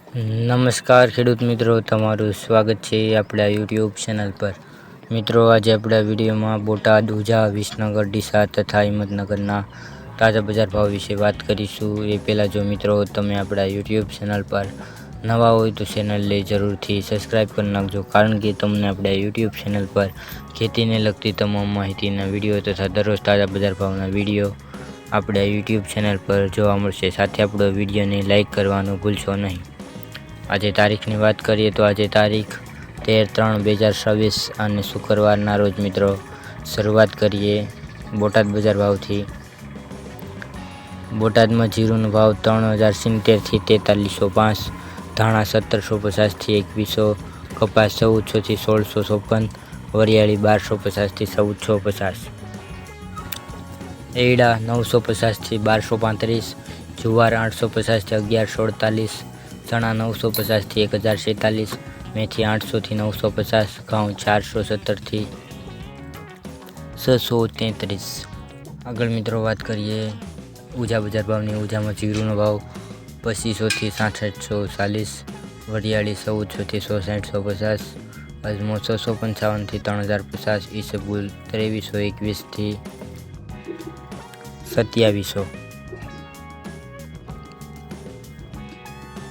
નમસ્કાર ખેડૂત મિત્રો, તમારું સ્વાગત છે આપણા યુટ્યુબ ચેનલ પર। મિત્રો, આજે આપણા વિડીયોમાં બોટાદ, ઉંઝા, વિસનગર, ડીસા તથા હિંમતનગરના તાજા બજાર ભાવ વિશે વાત કરીશું। એ પહેલાં જો મિત્રો તમે આપણા યુટ્યુબ ચેનલ પર નવા હોય તો ચેનલને જરૂરથી સબસ્ક્રાઈબ કરી નાખજો, કારણ કે તમને આપણા યુટ્યુબ ચેનલ પર ખેતીને લગતી તમામ માહિતીના વિડીયો તથા દરરોજ તાજા બજાર ભાવના વિડીયો આપણા યુટ્યુબ ચેનલ પર જોવા મળશે। સાથે આપણો વિડીયોને લાઇક કરવાનું ભૂલશો નહીં। આજે તારીખની વાત કરીએ તો આજે તારીખ 13/3/2026 અને શુક્રવારના રોજ મિત્રો શરૂઆત કરીએ બોટાદ બજાર ભાવથી। બોટાદમાં જીરુનો ભાવ 3070 થી 4305, ધાણા 1750 થી 2100, કપાસ 1400 થી 1656, વરિયાળી 1250 થી 1450, એરડા 950 થી 1235, જુવાર 850 થી 1148, ચણા 950 થી 1046, મેથી 800 થી 950, ઘઉં 417 થી 633। આગળ મિત્રો વાત કરીએ ઉંઝા બજાર ભાવની। ઉંઝામાં જીરુનો ભાવ 2500 થી 6740, વરિયાળી 1400 થી 16050, અજમો 655 થી 3050, ઈસબગુલ 2321 થી 2700।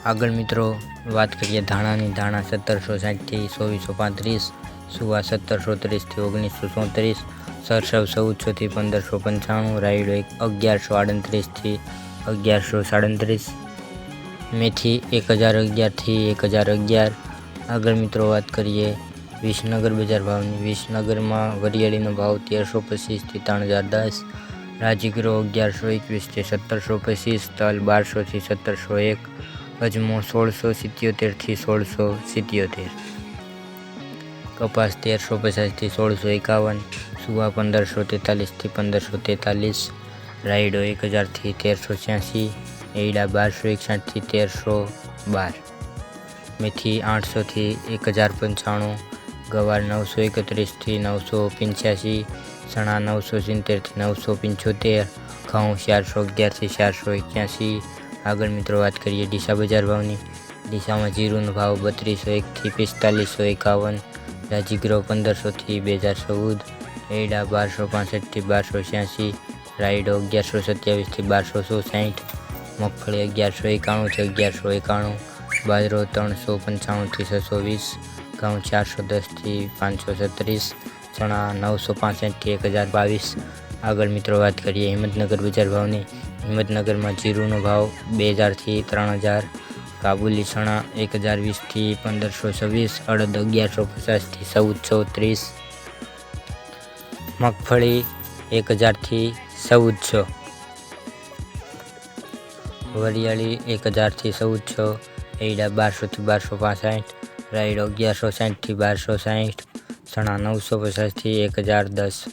આગળ મિત્રો વાત કરીએ ધાણાની। ધાણા 1760 થી 2435, સુવા 1730 થી 1934, સરસવ 1400 થી 1595, રાયડો 1138 થી 1137, મેથી 1011 થી 1011। આગળ મિત્રો વાત કરીએ વિસનગર બજાર ભાવની। વિસનગરમાં વરિયાળીનો ભાવ 1325 થી 3010, રાજગીરો 1121 થી 1725, તલ 1200 થી 1701, અજમો 1677 થી 1677, કપાસ 1350 થી 1651, સુવા 1543 થી 1543, રાયડો 1000 થી 1386, એરડા 1261 થી 1312, મેથી 800 થી 1095, ગવાર 931 થી 985, ચણા 970 થી 975, ઘઉં 411 થી 481। આગળ મિત્રો વાત કરીએ ડીસા બજાર ભાવની। ડીસામાં જીરુનો ભાવ 3201 થી 4551, રાજગીરો 1500 થી 2014, એરડા 1265 થી 1286, રાયડો 1127 થી 1260, મગફળી 1191 થી 1191, બાજરો 395 થી 620, ઘઉં 410 થી 536, ચણા 965 થી 1022। આગળ મિત્રો વાત કરીએ હિંમતનગર બજાર ભાવની। હિંમતનગરમાં જીરુનો ભાવ 2000 થી 3000, કાબુલી ચણા 1020 થી 1526, અડદ 1150 થી 1430, મગફળી 1000 થી 1400, વરિયાળી 1000 થી 1400, એરડા 1200 થી 1265, રાયડો 1160 થી 1260, ચણા 950 થી 1010,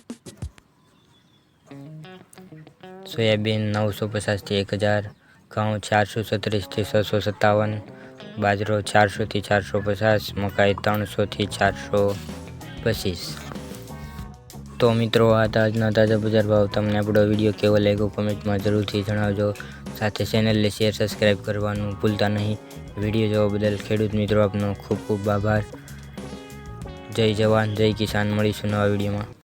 સોયાબીન 950 થી 1000, ઘઉં 437 થી 657, બાજરો 400 થી 450, મકાઈ 300 થી 425। તો મિત્રો આ આજના તાજા બજાર ભાવ। તમને આપણો વિડીયો કેવો લાગ્યો કોમેન્ટમાં જરૂરથી જણાવજો। સાથે ચેનલને શેર સબસ્ક્રાઈબ કરવાનું ભૂલતા નહીં। વિડીયો જોવા બદલ ખેડૂત મિત્રો આપનો ખૂબ ખૂબ આભાર। જય જવાન જય કિસાન। મળીશું નવા વિડીયોમાં।